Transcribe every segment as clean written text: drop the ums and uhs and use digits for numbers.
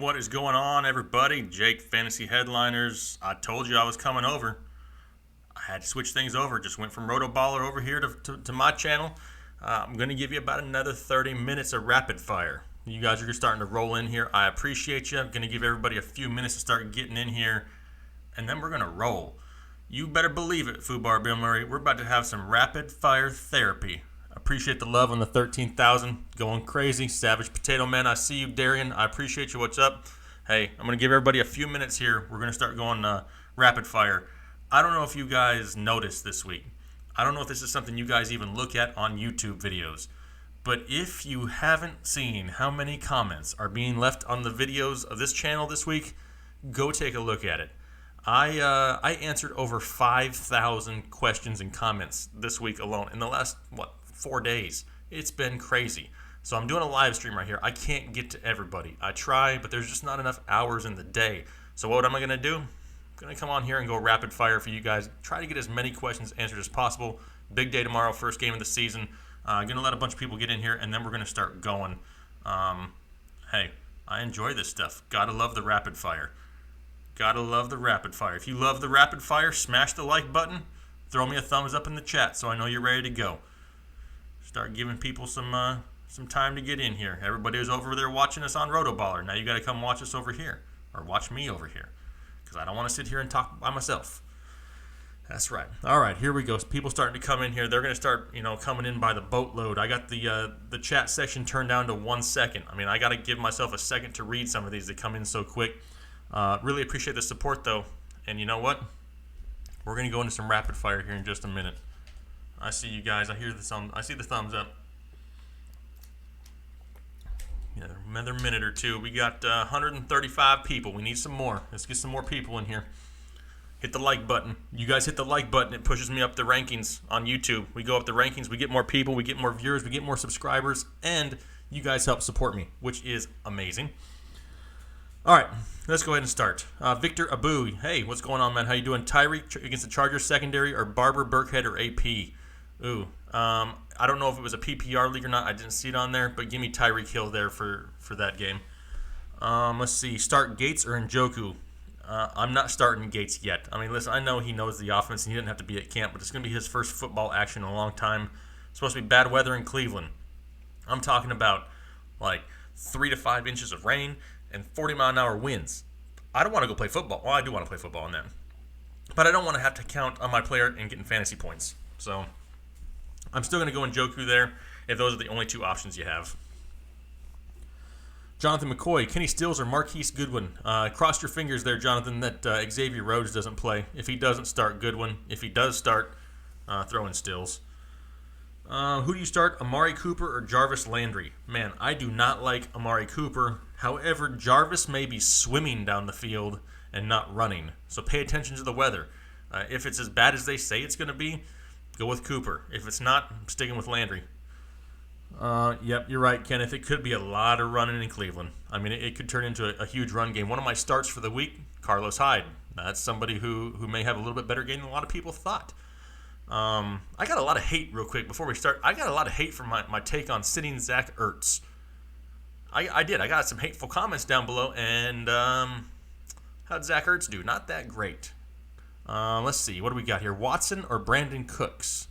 What is going on, everybody? Jake, Fantasy Headliners. I told you I was coming over. I had to switch things over. Just went from RotoBaller over here to my channel. I'm going to give you about another 30 minutes of rapid fire. You guys are just starting to roll in here. I appreciate you. I'm going to give everybody a few minutes to start getting in here, and then we're going to roll. You better believe it, Fubar Bill Murray. We're about to have some rapid fire therapy. Appreciate the love on the 13,000. Going crazy. Savage Potato Man, I see you. Darian, I appreciate you. What's up? Hey, I'm going to give everybody a few minutes here. We're going to start going rapid fire. I don't know if you guys noticed this week. I don't know if this is something you guys even look at on YouTube videos. But if you haven't seen how many comments are being left on the videos of this channel this week, go take a look at it. I answered over 5,000 questions and comments this week alone in the last, 4 days. It's been crazy. So I'm doing a live stream right here. I can't get to everybody. I try, but there's just not enough hours in the day. So what am I going to do? I'm going to come on here and go rapid fire for you guys. Try to get as many questions answered as possible. Big day tomorrow, first game of the season. I'm going to let a bunch of people get in here, and then we're going to start going. Hey, I enjoy this stuff. Gotta love the rapid fire. Gotta love the rapid fire. If you love the rapid fire, smash the like button. Throw me a thumbs up in the chat so I know you're ready to go. Start giving people some time to get in here. Everybody was over there watching us on RotoBaller. Now you got to come watch us over here, or watch me over here, because I don't want to sit here and talk by myself. That's right. All right, here we go. People starting to come in here. They're going to start, coming in by the boatload. I got the chat section turned down to 1 second. I mean, I got to give myself a second to read some of these that come in so quick. Really appreciate the support, though. And you know what? We're going to go into some rapid fire here in just a minute. I see you guys. I see the thumbs up. Yeah, another minute or two. We got 135 people. We need some more. Let's get some more people in here. Hit the like button. You guys hit the like button. It pushes me up the rankings on YouTube. We go up the rankings. We get more people. We get more viewers. We get more subscribers. And you guys help support me, which is amazing. All right, let's go ahead and start. Victor Abu. Hey, what's going on, man? How you doing? Tyreek against the Chargers secondary, or Barber, Burkhead, or AP? Ooh, I don't know if it was a PPR league or not. I didn't see it on there, but give me Tyreek Hill there for that game. Let's see. Start Gates or Njoku? I'm not starting Gates yet. I mean, listen, I know he knows the offense and he didn't have to be at camp, but it's going to be his first football action in a long time. It's supposed to be bad weather in Cleveland. I'm talking about like 3 to 5 inches of rain and 40-mile-an-hour winds. I don't want to go play football. Well, I do want to play football in that. But I don't want to have to count on my player and getting fantasy points. So I'm still going to go Njoku there if those are the only two options you have. Jonathan McCoy, Kenny Stills, or Marquise Goodwin? Cross your fingers there, Jonathan, that Xavier Rhodes doesn't play. If he doesn't start, Goodwin. If he does start, throw in Stills. Who do you start, Amari Cooper or Jarvis Landry? Man, I do not like Amari Cooper. However, Jarvis may be swimming down the field and not running. So pay attention to the weather. If it's as bad as they say it's going to be, go with Cooper. If it's not, I'm sticking with Landry. Yep, you're right, Kenneth. It could be a lot of running in Cleveland. I mean, it could turn into a huge run game. One of my starts for the week, Carlos Hyde. That's somebody who may have a little bit better game than a lot of people thought. I got a lot of hate real quick before we start. I got a lot of hate from my take on sitting Zach Ertz. I did. I got some hateful comments down below, and how'd Zach Ertz do? Not that great. Let's see. What do we got here? Watson or Brandon Cooks?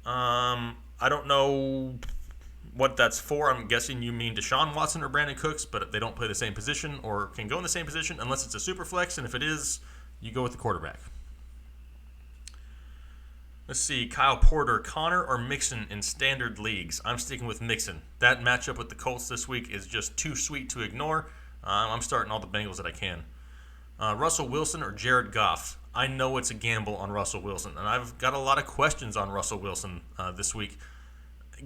I don't know what that's for. I'm guessing you mean Deshaun Watson or Brandon Cooks, but they don't play the same position or can go in the same position unless it's a super flex, and if it is, you go with the quarterback. Let's see, Kyle Porter, Connor or Mixon in standard leagues? I'm sticking with Mixon. That matchup with the Colts this week is just too sweet to ignore. I'm starting all the Bengals that I can. Russell Wilson or Jared Goff? I know it's a gamble on Russell Wilson, and I've got a lot of questions on Russell Wilson this week.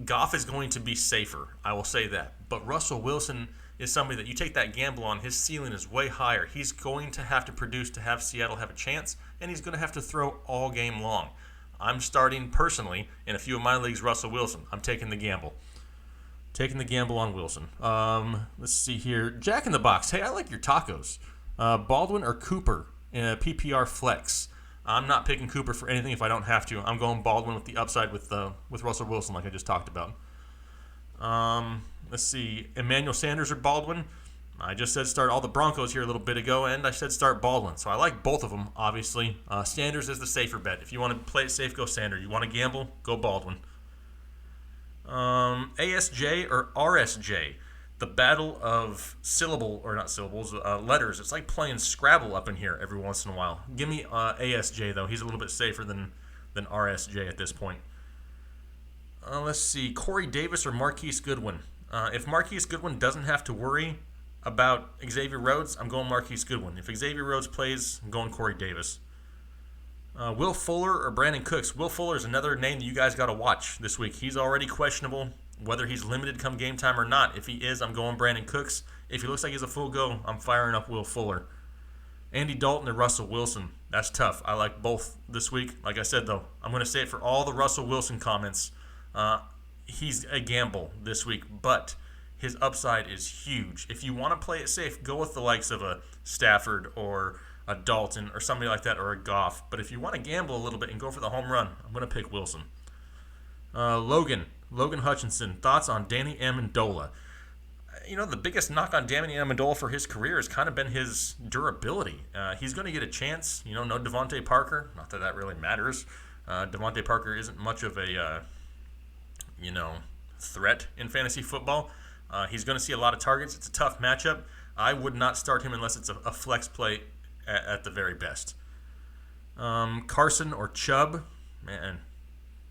Goff is going to be safer, I will say that. But Russell Wilson is somebody that you take that gamble on. His ceiling is way higher. He's going to have to produce to have Seattle have a chance, and he's going to have to throw all game long. I'm starting personally in a few of my leagues Russell Wilson. I'm taking the gamble. Taking the gamble on Wilson. Let's see here. Jack in the Box. Hey, I like your tacos. Baldwin or Cooper in a PPR flex? I'm not picking Cooper for anything if I don't have to. I'm going Baldwin with the upside with Russell Wilson like I just talked about. Let's see. Emmanuel Sanders or Baldwin? I just said start all the Broncos here a little bit ago, and I said start Baldwin. So I like both of them, obviously. Sanders is the safer bet. If you want to play it safe, go Sanders. You want to gamble, go Baldwin. ASJ or RSJ? The battle of letters. It's like playing Scrabble up in here every once in a while. Give me ASJ, though. He's a little bit safer than RSJ at this point. Let's see. Corey Davis or Marquise Goodwin? If Marquise Goodwin doesn't have to worry about Xavier Rhodes, I'm going Marquise Goodwin. If Xavier Rhodes plays, I'm going Corey Davis. Will Fuller or Brandon Cooks? Will Fuller is another name that you guys got to watch this week. He's already questionable whether he's limited come game time or not. If he is, I'm going Brandon Cooks. If he looks like he's a full go, I'm firing up Will Fuller. Andy Dalton or Russell Wilson? That's tough. I like both this week. Like I said, though, I'm going to say it for all the Russell Wilson comments. He's a gamble this week, but his upside is huge. If you want to play it safe, go with the likes of a Stafford or a Dalton or somebody like that, or a Goff. But if you want to gamble a little bit and go for the home run, I'm going to pick Wilson. Logan Hutchinson, thoughts on Danny Amendola? The biggest knock on Danny Amendola for his career has kind of been his durability. He's going to get a chance. No Devontae Parker. Not that really matters. Devontae Parker isn't much of a threat in fantasy football. He's going to see a lot of targets. It's a tough matchup. I would not start him unless it's a flex play at the very best. Carson or Chubb? Man,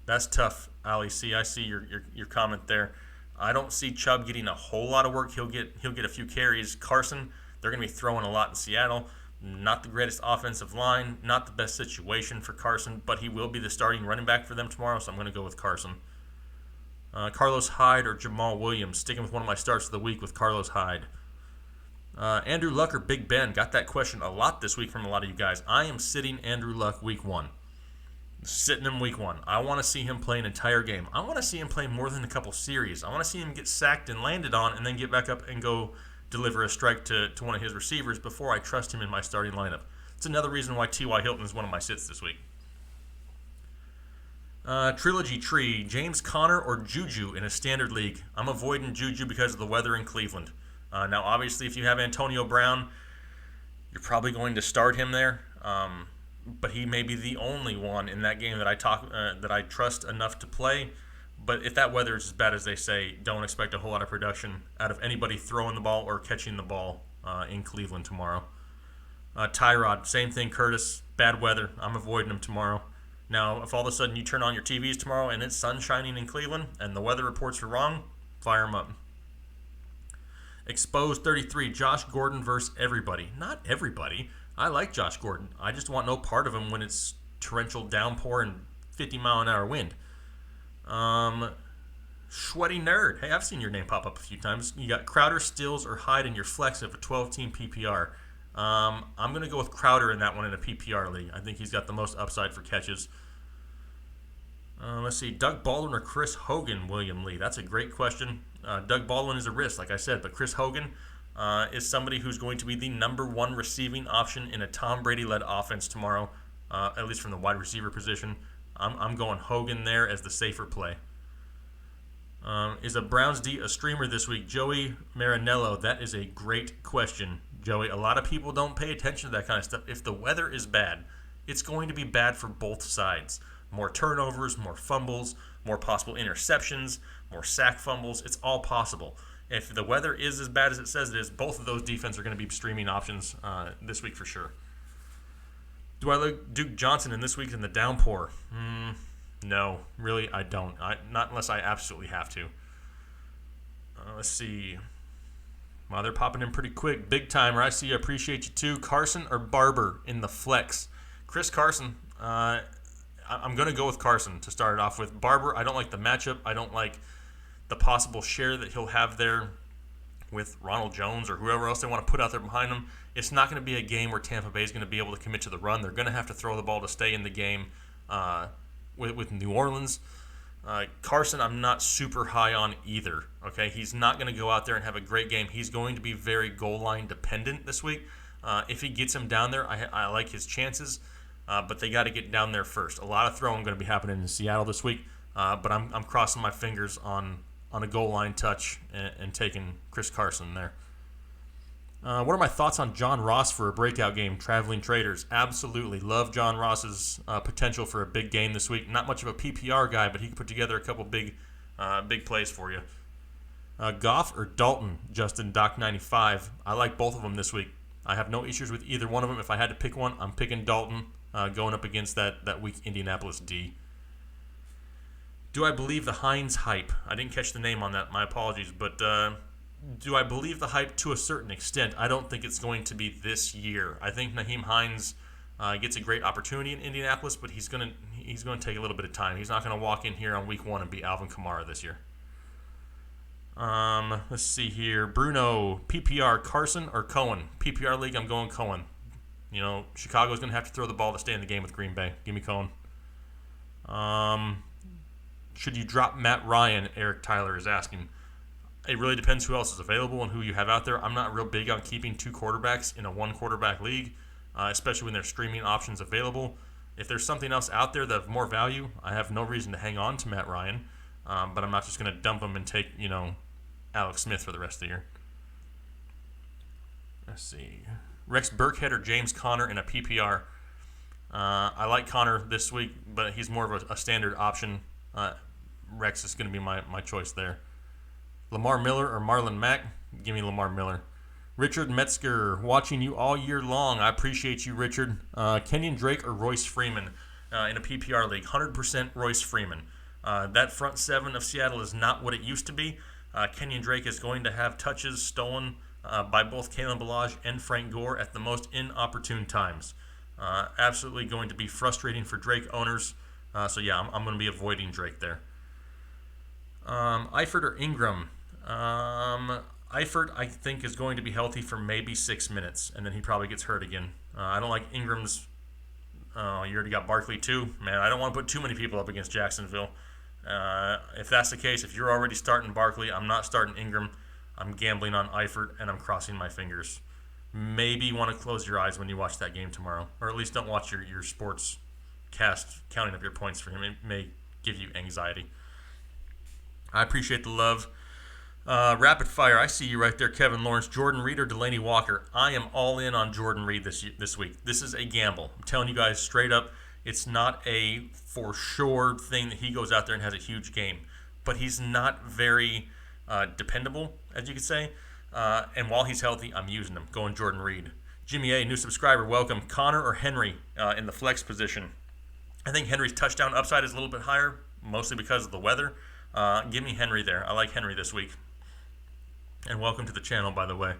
that's tough, Ali C. I see your comment there. I don't see Chubb getting a whole lot of work. He'll get a few carries. Carson, they're going to be throwing a lot in Seattle. Not the greatest offensive line, not the best situation for Carson, but he will be the starting running back for them tomorrow, so I'm going to go with Carson. Carlos Hyde or Jamal Williams? Sticking with one of my starts of the week with Carlos Hyde. Andrew Luck or Big Ben? Got that question a lot this week from a lot of you guys. I am sitting Andrew Luck week 1. Sitting him week 1. I want to see him play an entire game. I want to see him play more than a couple series. I want to see him get sacked and landed on and then get back up and go deliver a strike to one of his receivers before I trust him in my starting lineup. It's another reason why T.Y. Hilton is one of my sits this week. Trilogy Tree, James Conner or Juju in a standard league? I'm avoiding Juju because of the weather in Cleveland. Now, obviously, if you have Antonio Brown, you're probably going to start him there. But he may be the only one in that game that I trust enough to play. But if that weather is as bad as they say, don't expect a whole lot of production out of anybody throwing the ball or catching the ball in Cleveland tomorrow. Tyrod, same thing, Curtis. Bad weather. I'm avoiding him tomorrow. Now, if all of a sudden you turn on your TVs tomorrow and it's sun shining in Cleveland and the weather reports are wrong, fire him up. Exposed 33, Josh Gordon versus everybody. Not everybody. I like Josh Gordon. I just want no part of him when it's torrential downpour and 50-mile-an-hour wind. Sweaty Nerd. Hey, I've seen your name pop up a few times. You got Crowder, Stills, or Hyde in your flex of a 12-team PPR. I'm going to go with Crowder in that one in a PPR league. I think he's got the most upside for catches. Let's see. Doug Baldwin or Chris Hogan, William Lee? That's a great question. Doug Baldwin is a risk, like I said, but Chris Hogan is somebody who's going to be the number 1 receiving option in a Tom Brady-led offense tomorrow, at least from the wide receiver position. I'm going Hogan there as the safer play. Is a Browns D a streamer this week? Joey Marinello, that is a great question, Joey. A lot of people don't pay attention to that kind of stuff. If the weather is bad, it's going to be bad for both sides. More turnovers, more fumbles, more possible interceptions, more sack fumbles. It's all possible. If the weather is as bad as it says it is, both of those defenses are going to be streaming options this week for sure. Do I like Duke Johnson in this week in the downpour? No, really, I don't. Not unless I absolutely have to. Let's see. Wow, they're popping in pretty quick. Big timer. I see you. Appreciate you too. Carson or Barber in the flex? Chris Carson. I'm going to go with Carson to start it off with. Barber, I don't like the matchup. I don't like the possible share that he'll have there with Ronald Jones or whoever else they want to put out there behind him. It's not going to be a game where Tampa Bay is going to be able to commit to the run. They're going to have to throw the ball to stay in the game with New Orleans. Carson, I'm not super high on either. Okay, he's not going to go out there and have a great game. He's going to be very goal line dependent this week. If he gets him down there, I like his chances. But they got to get down there first. A lot of throwing going to be happening in Seattle this week. But I'm crossing my fingers on a goal line touch and taking Chris Carson there. What are my thoughts on John Ross for a breakout game? Traveling traders, absolutely love John Ross's potential for a big game this week. Not much of a PPR guy, but he can put together a couple big plays for you. Goff or Dalton, Justin Doc 95. I like both of them this week. I have no issues with either one of them. If I had to pick one, I'm picking Dalton, going up against that weak Indianapolis D. Do I believe the Hines hype? I didn't catch the name on that. My apologies, but do I believe the hype to a certain extent? I don't think it's going to be this year. I think Nyheim Hines gets a great opportunity in Indianapolis, but he's going to take a little bit of time. He's not going to walk in here on week 1 and be Alvin Kamara this year. Let's see here. Bruno, PPR, Carson or Cohen? PPR league, I'm going Cohen. You know, Chicago's going to have to throw the ball to stay in the game with Green Bay. Give me Cohen. Should you drop Matt Ryan? Eric Tyler is asking. It really depends who else is available and who you have out there. I'm not real big on keeping 2 quarterbacks in a 1-quarterback league, especially when there's streaming options available. If there's something else out there that have more value, I have no reason to hang on to Matt Ryan, but I'm not just going to dump him and take, Alex Smith for the rest of the year. Let's see. Rex Burkhead or James Conner in a PPR. I like Conner this week, but he's more of a standard option. Rex is going to be my choice there. Lamar Miller or Marlon Mack? Give me Lamar Miller. Richard Metzger, watching you all year long. I appreciate you, Richard. Kenyon Drake or Royce Freeman in a PPR league? 100% Royce Freeman. That front 7 of Seattle is not what it used to be. Kenyon Drake is going to have touches stolen by both Kalen Ballage and Frank Gore at the most inopportune times. Absolutely going to be frustrating for Drake owners. So yeah, I'm going to be avoiding Drake there. Eifert or Ingram? Eifert, I think, is going to be healthy for maybe 6 minutes, and then he probably gets hurt again. I don't like Ingram's. You already got Barkley too. Man, I don't want to put too many people up against Jacksonville. If that's the case, if you're already starting Barkley, I'm not starting Ingram. I'm gambling on Eifert, and I'm crossing my fingers. Maybe you want to close your eyes when you watch that game tomorrow, or at least don't watch your sports cast counting up your points for him. It may give you anxiety. I appreciate the love. Rapid fire, I see you right there, Kevin Lawrence. Jordan Reed or Delaney Walker? I am all in on Jordan Reed this week. This is a gamble. I'm telling you guys straight up, it's not a for sure thing that he goes out there and has a huge game. But he's not very dependable, as you could say. And while he's healthy, I'm using him. Going Jordan Reed. Jimmy A., new subscriber, welcome. Connor or Henry in the flex position? I think Henry's touchdown upside is a little bit higher, mostly because of the weather. Give me Henry there. I like Henry this week. And welcome to the channel, by the way.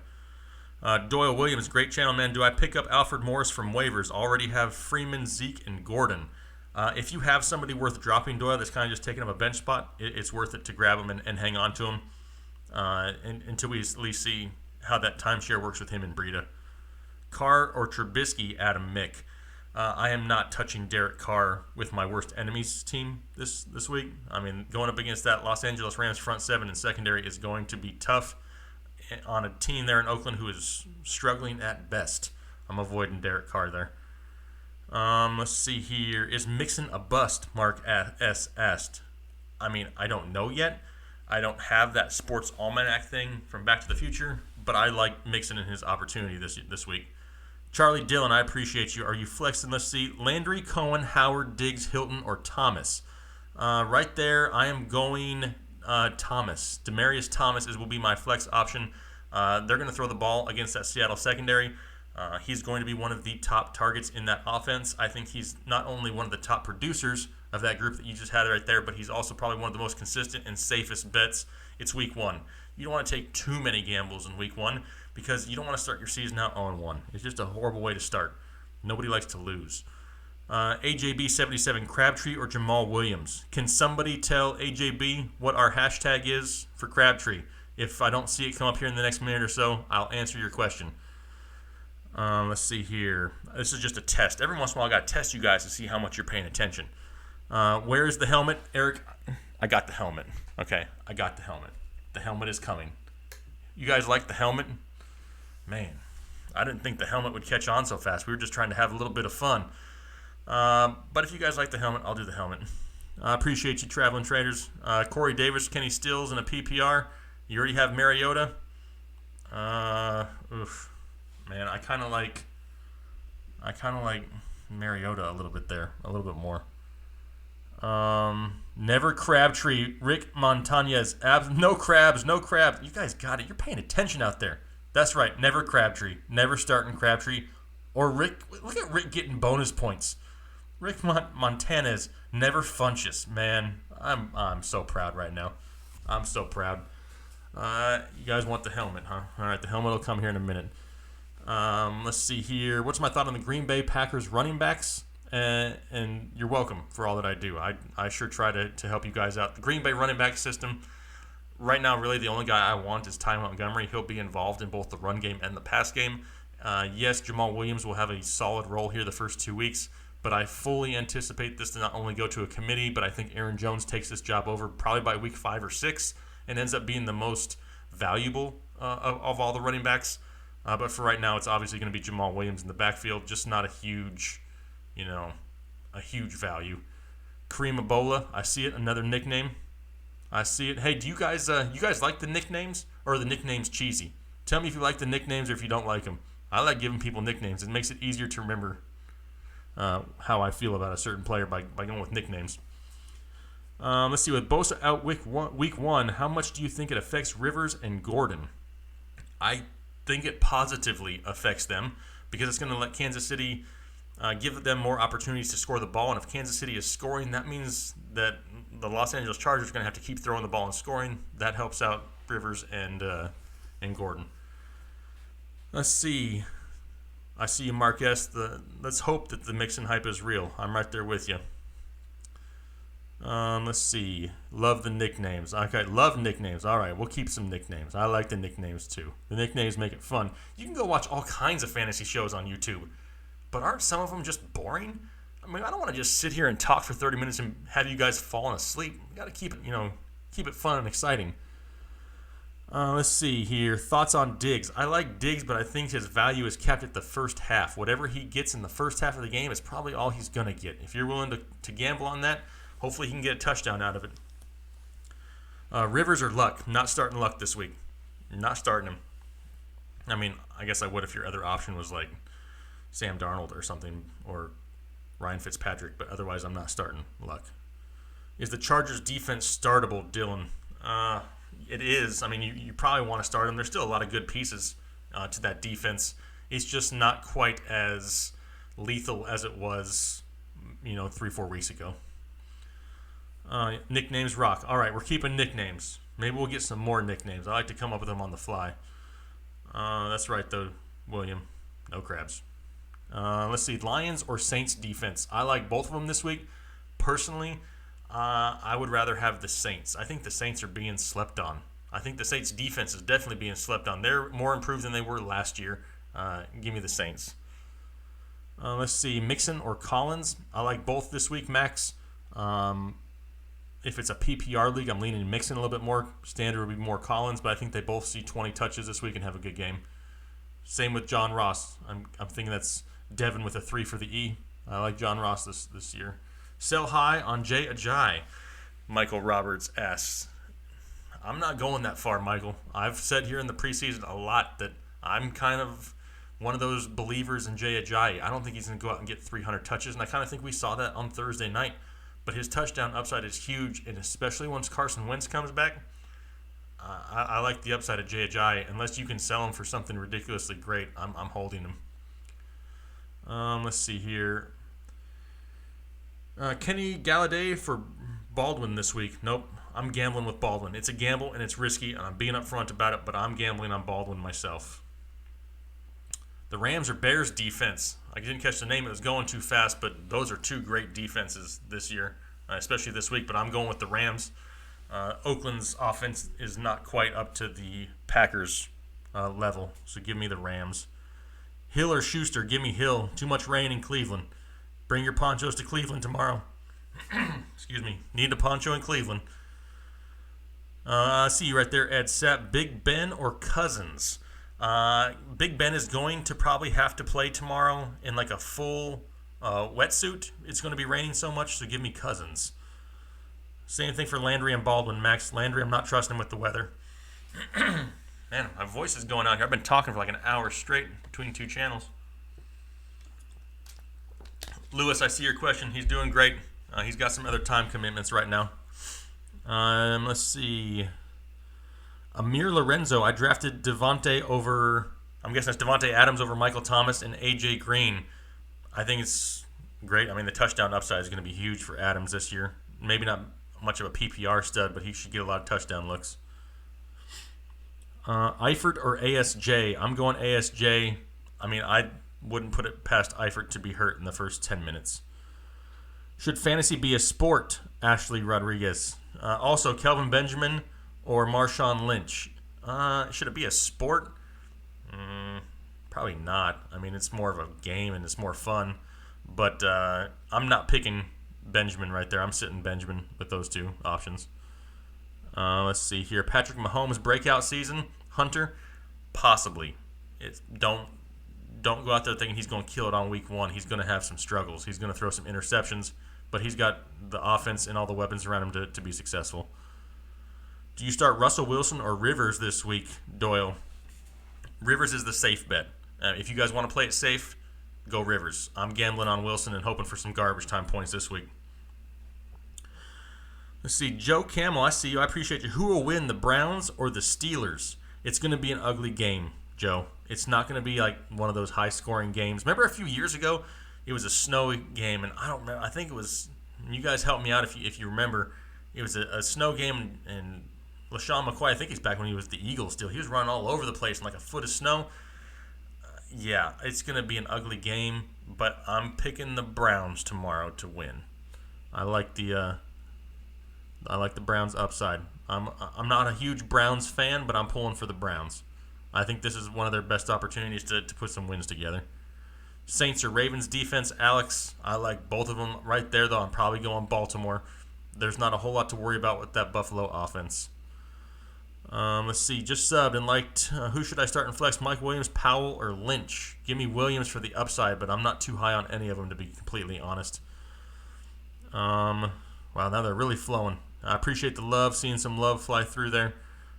Doyle Williams, great channel, man. Do I pick up Alfred Morris from waivers? Already have Freeman, Zeke, and Gordon. If you have somebody worth dropping, Doyle, that's kind of just taking up a bench spot, it's worth it to grab him and hang on to him until we at least see how that timeshare works with him and Breida. Carr or Trubisky, Adam Mick? I am not touching Derek Carr with my worst enemies team this week. I mean, going up against that Los Angeles Rams front 7 and secondary is going to be tough on a team there in Oakland who is struggling at best. I'm avoiding Derek Carr there. Let's see here. Is Mixon a bust? Mark S. asked. I mean, I don't know yet. I don't have that sports almanac thing from Back to the Future, but I like Mixon and his opportunity this week. Charlie Dillon, I appreciate you. Are you flexing? Let's see. Landry, Cohen, Howard, Diggs, Hilton, or Thomas? Right there, I am going Thomas. Demaryius Thomas will be my flex option. They're going to throw the ball against that Seattle secondary. He's going to be one of the top targets in that offense. I think he's not only one of the top producers of that group that you just had right there, but he's also probably one of the most consistent and safest bets. It's week 1. You don't want to take too many gambles in week 1 because you don't want to start your season out 0-1. It's just a horrible way to start. Nobody likes to lose. AJB77, Crabtree or Jamal Williams? Can somebody tell AJB what our hashtag is for Crabtree? If I don't see it come up here in the next minute or so, I'll answer your question. Let's see here. This is just a test. Every once in a while, I got to test you guys to see how much you're paying attention. Where is the helmet? Eric, I got the helmet. Okay, I got the helmet. The helmet is coming. You guys like the helmet? Man, I didn't think the helmet would catch on so fast. We were just trying to have a little bit of fun. But if you guys like the helmet, I'll do the helmet. I appreciate you, Traveling Traders. Corey Davis, Kenny Stills, and a PPR. You already have Mariota. Oof. I kind of like Mariota a little bit there, a little bit more. Never Crabtree, Rick Montañez, no crabs. You guys got it. You're paying attention out there. That's right. Never Crabtree. Never starting Crabtree. Or Rick. Look at Rick getting bonus points. Rick Montañez, never Funchess. Man, I'm so proud right now. I'm so proud. You guys want the helmet, huh? All right, the helmet will come here in a minute. Let's see here. What's my thought on the Green Bay Packers running backs? And you're welcome for all that I do. I sure try to help you guys out. The Green Bay running back system, right now, really the only guy I want is Ty Montgomery. He'll be involved in both the run game and the pass game. Yes, Jamal Williams will have a solid role here the first 2 weeks, but I fully anticipate this to not only go to a committee, but I think Aaron Jones takes this job over probably by week 5 or 6 and ends up being the most valuable of all the running backs. But for right now, it's obviously going to be Jamal Williams in the backfield, just not a huge value. Kareem Ebola, I see it, another nickname. I see it. Hey, do you guys like the nicknames, or are the nicknames cheesy? Tell me if you like the nicknames or if you don't like them. I like giving people nicknames. It makes it easier to remember how I feel about a certain player by going with nicknames. Let's see, with Bosa out week one, how much do you think it affects Rivers and Gordon? I think it positively affects them because it's going to let Kansas City give them more opportunities to score the ball. And if Kansas City is scoring, that means that the Los Angeles Chargers are going to have to keep throwing the ball and scoring. That helps out Rivers and Gordon. Let's see. I see you, Marquez. Let's hope that the Mixon hype is real. I'm right there with you. Let's see. Love the nicknames. Okay, love nicknames. All right, we'll keep some nicknames. I like the nicknames too. The nicknames make it fun. You can go watch all kinds of fantasy shows on YouTube, but aren't some of them just boring? I mean, I don't want to just sit here and talk for 30 minutes and have you guys falling asleep. You got to keep it fun and exciting. Let's see here. Thoughts on Diggs. I like Diggs, but I think his value is capped at the first half. Whatever he gets in the first half of the game is probably all he's going to get. If you're willing to gamble on that, hopefully he can get a touchdown out of it. Rivers or Luck. Not starting Luck this week. Not starting him. I mean, I guess I would if your other option was like Sam Darnold or something, or Ryan Fitzpatrick, but otherwise I'm not starting Luck. Is the Chargers defense startable, Dylan? It is. I mean, you probably want to start them. There's still a lot of good pieces to that defense. It's just not quite as lethal as it was, 3-4 weeks ago. Nicknames rock. All right, we're keeping nicknames. Maybe we'll get some more nicknames. I like to come up with them on the fly. That's right, though, William. No crabs. Let's see, Lions or Saints defense. I like both of them this week. Personally, I would rather have the Saints. I think the Saints are being slept on. I think the Saints defense is definitely being slept on. They're more improved than they were last year. Give me the Saints. Let's see, Mixon or Collins. I like both this week, Max. If it's a PPR league, I'm leaning Mixon a little bit more. Standard would be more Collins, but I think they both see 20 touches this week and have a good game. Same with John Ross. I'm thinking that's Devin with a 3 for the E. I like John Ross this year. Sell high on Jay Ajayi. Michael Roberts asks. I'm not going that far, Michael. I've said here in the preseason a lot that I'm kind of one of those believers in Jay Ajayi. I don't think he's going to go out and get 300 touches, and I kind of think we saw that on Thursday night. But his touchdown upside is huge, and especially once Carson Wentz comes back, I like the upside of Jay Ajayi. Unless you can sell him for something ridiculously great, I'm holding him. Let's see here. Kenny Galladay for Baldwin this week. Nope, I'm gambling with Baldwin. It's a gamble, and it's risky, and I'm being upfront about it, but I'm gambling on Baldwin myself. The Rams or Bears defense. I didn't catch the name. It was going too fast, but those are two great defenses this year, especially this week, but I'm going with the Rams. Oakland's offense is not quite up to the Packers level, so give me the Rams. Hill or Schuster? Give me Hill. Too much rain in Cleveland. Bring your ponchos to Cleveland tomorrow. Excuse me. Need a poncho in Cleveland. I see you right there, Ed Sapp. Big Ben or Cousins? Big Ben is going to probably have to play tomorrow in like a full wetsuit. It's going to be raining so much, so give me Cousins. Same thing for Landry and Baldwin. Max Landry, I'm not trusting him with the weather. Man, my voice is going out here. I've been talking for like an hour straight between two channels. Lewis, I see your question. He's doing great. He's got some other time commitments right now. Let's see. Amir Lorenzo, I drafted Devontae over, I'm guessing it's Devontae Adams over Michael Thomas and A.J. Green. I think it's great. I mean, the touchdown upside is going to be huge for Adams this year. Maybe not much of a PPR stud, but he should get a lot of touchdown looks. Eifert or ASJ? I'm going ASJ. I mean, I wouldn't put it past Eifert to be hurt in the first 10 minutes. Should fantasy be a sport? Ashley Rodriguez. Also, Kelvin Benjamin or Marshawn Lynch. Should it be a sport? Probably not. I mean, it's more of a game and it's more fun. But I'm not picking Benjamin right there. I'm sitting Benjamin with those two options. Let's see here. Patrick Mahomes breakout season. Hunter, possibly. Don't go out there thinking he's going to kill it on week one. He's going to have some struggles. He's going to throw some interceptions, but he's got the offense and all the weapons around him to be successful. Do you start Russell Wilson or Rivers this week, Doyle? Rivers is the safe bet. If you guys want to play it safe, go Rivers. I'm gambling on Wilson and hoping for some garbage time points this week. Let's see. Joe Camel, I see you. I appreciate you. Who will win, the Browns or the Steelers? It's going to be an ugly game, Joe. It's not going to be like one of those high-scoring games. Remember a few years ago, it was a snowy game, and I don't remember. I think it was. You guys help me out if you remember. It was a snow game, and LaShawn McCoy. I think he's back when he was the Eagles still. He was running all over the place in like a foot of snow. Yeah, it's going to be an ugly game, but I'm picking the Browns tomorrow to win. I like the Browns upside. I'm not a huge Browns fan, but I'm pulling for the Browns. I think this is one of their best opportunities to put some wins together. Saints or Ravens defense, Alex, I like both of them right there, though. I'm probably going Baltimore. There's not a whole lot to worry about with that Buffalo offense. Let's see. Just subbed and liked, who should I start in flex, Mike Williams, Powell, or Lynch? Give me Williams for the upside, but I'm not too high on any of them, to be completely honest. Wow, now they're really flowing. I appreciate the love, seeing some love fly through there.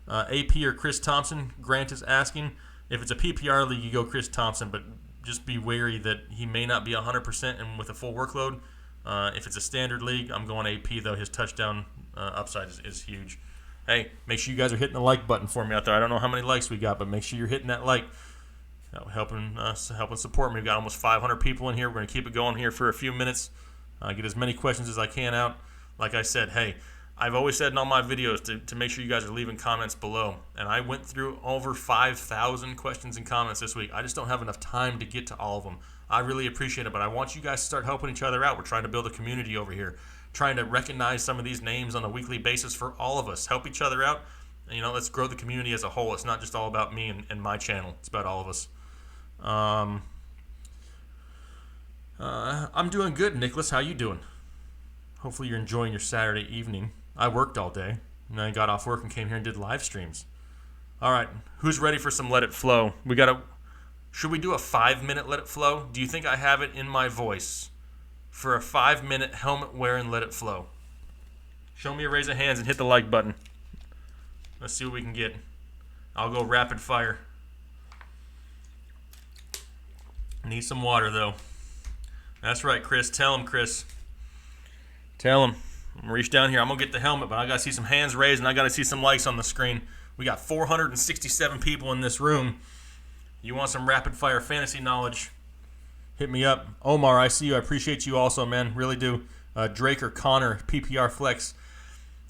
AP or Chris Thompson, Grant is asking. If it's a PPR league, you go Chris Thompson, but just be wary that he may not be 100% and with a full workload. If it's a standard league, I'm going AP, though. His touchdown upside is huge. Hey, make sure you guys are hitting the like button for me out there. I don't know how many likes we got, but make sure you're hitting that like. Helping support me. We've got almost 500 people in here. We're going to keep it going here for a few minutes. Get as many questions as I can out. Like I said, hey, I've always said in all my videos to make sure you guys are leaving comments below. And I went through over 5,000 questions and comments this week. I just don't have enough time to get to all of them. I really appreciate it, but I want you guys to start helping each other out. We're trying to build a community over here, trying to recognize some of these names on a weekly basis for all of us. Help each other out. You know, let's grow the community as a whole. It's not just all about me and my channel. It's about all of us. I'm doing good, Nicholas. How you doing? Hopefully you're enjoying your Saturday evening. I worked all day, and I got off work and came here and did live streams. All right, who's ready for some Let It Flow? Should we do a 5-minute Let It Flow? Do you think I have it in my voice for a 5-minute helmet wearing Let It Flow? Show me a raise of hands and hit the like button. Let's see what we can get. I'll go rapid fire. Need some water, though. That's right, Chris. Tell him, Chris. Tell him. I'm going to reach down here. I'm going to get the helmet, but I got to see some hands raised, and I got to see some likes on the screen. We got 467 people in this room. You want some rapid-fire fantasy knowledge? Hit me up. Omar, I see you. I appreciate you also, man. Really do. Drake or Connor, PPR flex.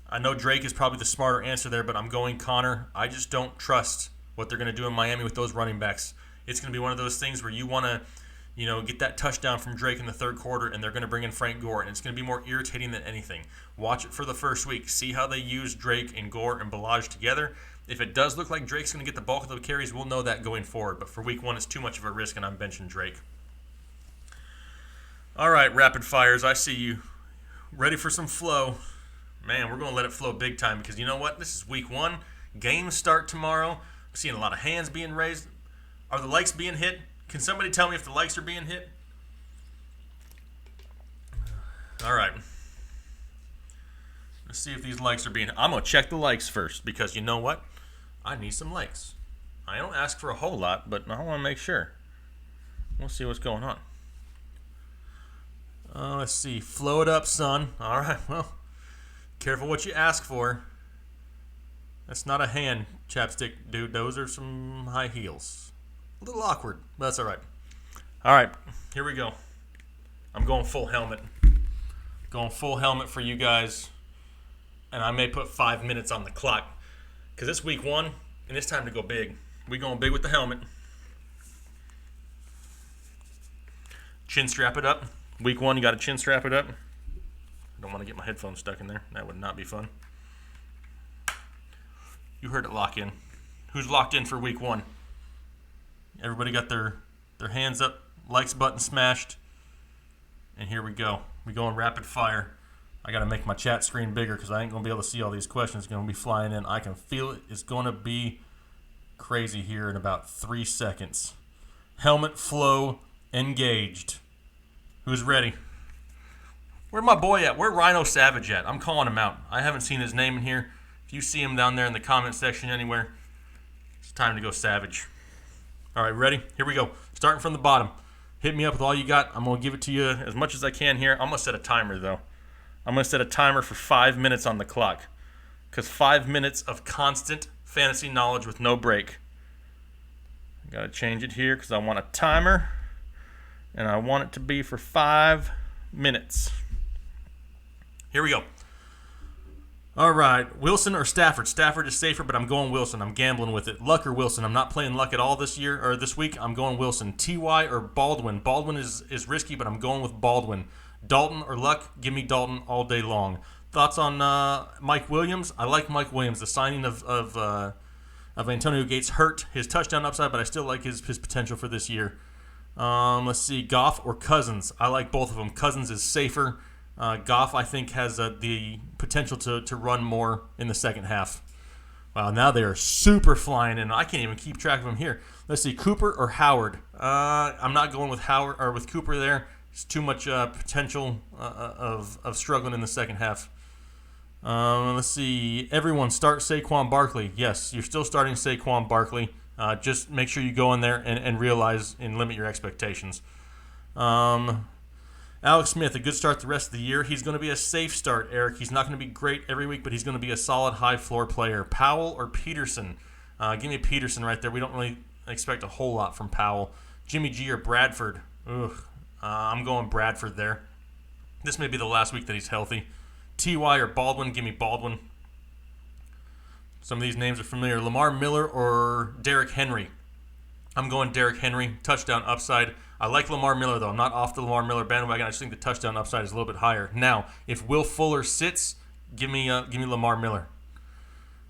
I know Drake is probably the smarter answer there, but I'm going Connor. I just don't trust what they're going to do in Miami with those running backs. It's going to be one of those things where you want to, get that touchdown from Drake in the third quarter, and they're going to bring in Frank Gore, and it's going to be more irritating than anything. Watch it for the first week. See how they use Drake and Gore and Ballage together. If it does look like Drake's going to get the bulk of the carries, we'll know that going forward. But for week one, it's too much of a risk, and I'm benching Drake. All right, rapid fires, I see you. Ready for some flow. Man, we're going to let it flow big time because you know what? This is week one. Games start tomorrow. I'm seeing a lot of hands being raised. Are the likes being hit? Can somebody tell me if the likes are being hit? All right. Let's see if these likes are being hit. I'm going to check the likes first because you know what? I need some likes. I don't ask for a whole lot, but I want to make sure. We'll see what's going on. Let's see. Flow it up, son. All right, well, careful what you ask for. That's not a hand chapstick, dude. Those are some high heels. A little awkward, but that's all right. All right, here we go. I'm going full helmet. Going full helmet for you guys. And I may put 5 minutes on the clock. Because it's week 1, and it's time to go big. We going big with the helmet. Chin strap it up. Week 1, you got to chin strap it up. I don't want to get my headphones stuck in there. That would not be fun. You heard it lock in. Who's locked in for week 1? Everybody got their hands up, likes button smashed. And here we go. We go in rapid fire. I got to make my chat screen bigger because I ain't going to be able to see all these questions going to be flying in. I can feel it. It's going to be crazy here in about 3 seconds. Helmet flow engaged. Who's ready? Where my boy at? Where Rhino Savage at? I'm calling him out. I haven't seen his name in here. If you see him down there in the comment section anywhere, it's time to go Savage. All right, ready? Here we go. Starting from the bottom. Hit me up with all you got. I'm going to give it to you as much as I can here. I'm going to set a timer, though. I'm going to set a timer for 5 minutes on the clock. Because 5 minutes of constant fantasy knowledge with no break. I got to change it here because I want a timer. And I want it to be for 5 minutes. Here we go. All right, Wilson or Stafford? Stafford is safer, but I'm going Wilson. I'm gambling with it. Luck or Wilson? I'm not playing Luck at all this year or this week. I'm going Wilson. Ty or Baldwin? Baldwin is risky, but I'm going with Baldwin. Dalton or Luck? Give me Dalton all day long. Thoughts on Mike Williams? I like Mike Williams. The signing of Antonio Gates hurt his touchdown upside, but I still like his potential for this year. Let's see, Goff or Cousins? I like both of them. Cousins is safer. Goff, I think, has the potential to run more in the second half. Wow, now they are super flying in. I can't even keep track of them here. Let's see, Cooper or Howard? I'm not going with Howard or with Cooper there. It's too much potential of struggling in the second half. Let's see, everyone start Saquon Barkley. Yes, you're still starting Saquon Barkley. Just make sure you go in there and realize and limit your expectations. Alex Smith, a good start the rest of the year. He's going to be a safe start, Eric. He's not going to be great every week, but he's going to be a solid high-floor player. Powell or Peterson? Give me Peterson right there. We don't really expect a whole lot from Powell. Jimmy G or Bradford? I'm going Bradford there. This may be the last week that he's healthy. Ty or Baldwin? Give me Baldwin. Some of these names are familiar. Lamar Miller or Derrick Henry? I'm going Derrick Henry. Touchdown upside. I like Lamar Miller, though. I'm not off the Lamar Miller bandwagon. I just think the touchdown upside is a little bit higher. Now, if Will Fuller sits, give me Lamar Miller.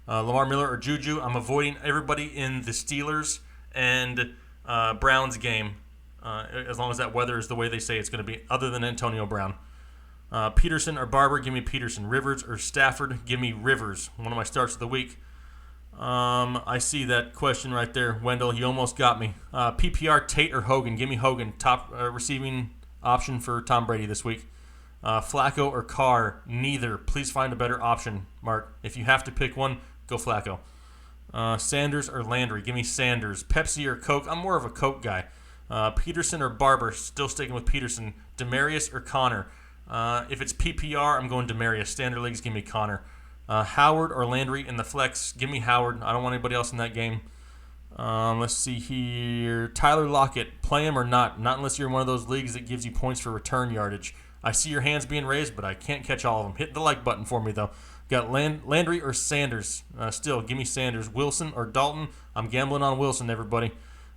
Lamar Miller or Juju. I'm avoiding everybody in the Steelers and Browns game, as long as that weather is the way they say it's going to be, other than Antonio Brown. Peterson or Barber. Give me Peterson. Rivers or Stafford. Give me Rivers. One of my starts of the week. I see that question right there, Wendell. You almost got me. PPR, Tate or Hogan? Give me Hogan. Top receiving option for Tom Brady this week. Flacco or Carr? Neither. Please find a better option, Mark. If you have to pick one, go Flacco. Sanders or Landry? Give me Sanders. Pepsi or Coke? I'm more of a Coke guy. Peterson or Barber? Still sticking with Peterson. Demarius or Connor? If it's PPR, I'm going Demarius. Standard leagues, give me Connor. Howard or Landry in the flex? Give me Howard. I don't want anybody else in that game. Let's see here. Tyler Lockett, play him or not? Not unless you're in one of those leagues that gives you points for return yardage. I see your hands being raised, but I can't catch all of them. Hit the like button for me, though. Got Landry or Sanders? Still, give me Sanders. Wilson or Dalton? I'm gambling on Wilson, everybody.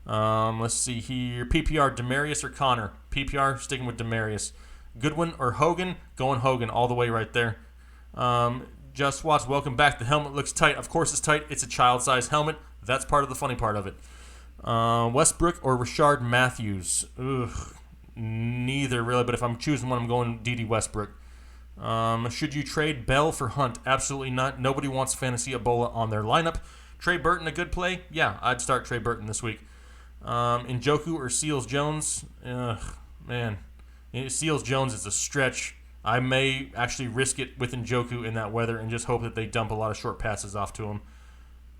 Let's see here. PPR, Demarius or Connor? PPR, sticking with Demarius. Goodwin or Hogan? Going Hogan all the way right there. Just Watts, welcome back. The helmet looks tight. Of course it's tight. It's a child-sized helmet. That's part of the funny part of it. Westbrook or Rashard Matthews? Neither, really. But if I'm choosing one, I'm going D.D. Westbrook. Should you trade Bell for Hunt? Absolutely not. Nobody wants Fantasy Ebola on their lineup. Trey Burton, a good play? Yeah, I'd start Trey Burton this week. Njoku or Seals Jones? Man. Seals Jones is a stretch. I may actually risk it with Njoku in that weather and just hope that they dump a lot of short passes off to him.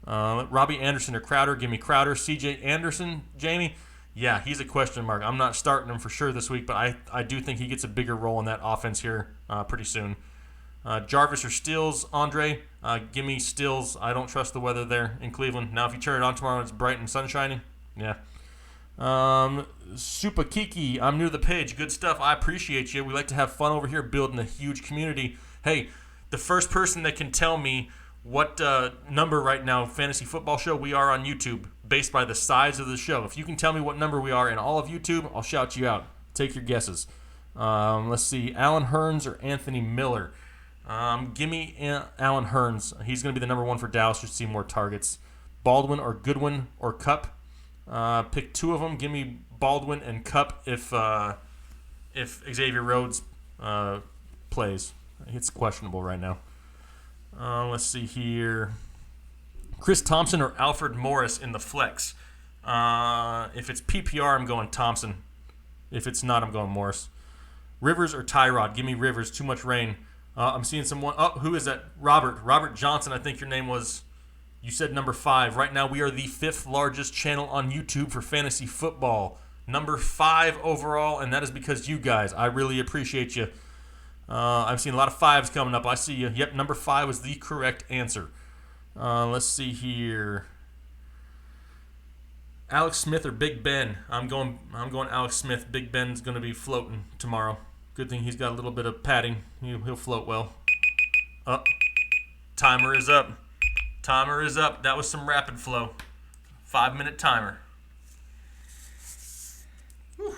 Robbie Anderson or Crowder? Give me Crowder. CJ Anderson, Jamie? Yeah, he's a question mark. I'm not starting him for sure this week, but I do think he gets a bigger role in that offense here pretty soon. Jarvis or Stills, Andre? Give me Stills. I don't trust the weather there in Cleveland. Now, if you turn it on tomorrow and it's bright and sunshiny, yeah. Supa Kiki, I'm new to the page. Good stuff. I appreciate you. We like to have fun over here building a huge community. Hey, the first person that can tell me what number right now, Fantasy Football Show, we are on YouTube based by the size of the show. If you can tell me what number we are in all of YouTube, I'll shout you out. Take your guesses. Let's see. Alan Hearns or Anthony Miller? Give me Alan Hearns. He's going to be the number one for Dallas. Should see more targets. Baldwin or Goodwin or Cup? Pick two of them. Give me Baldwin and Cup if Xavier Rhodes plays. It's questionable right now. Let's see here. Chris Thompson or Alfred Morris in the flex. If it's PPR, I'm going Thompson. If it's not, I'm going Morris. Rivers or Tyrod? Give me Rivers. Too much rain. I'm seeing someone. Oh, who is that? Robert Johnson, I think your name was. You said number 5. Right now, we are the 5th largest channel on YouTube for fantasy football. Number 5 overall, and that is because you guys. I really appreciate you. I'm seeing a lot of 5s coming up. I see you. Yep, number 5 was the correct answer. Let's see here. Alex Smith or Big Ben? I'm going Alex Smith. Big Ben's going to be floating tomorrow. Good thing he's got a little bit of padding. He'll float well. Timer is up. Timer is up. That was some rapid flow. 5-minute timer. Whew.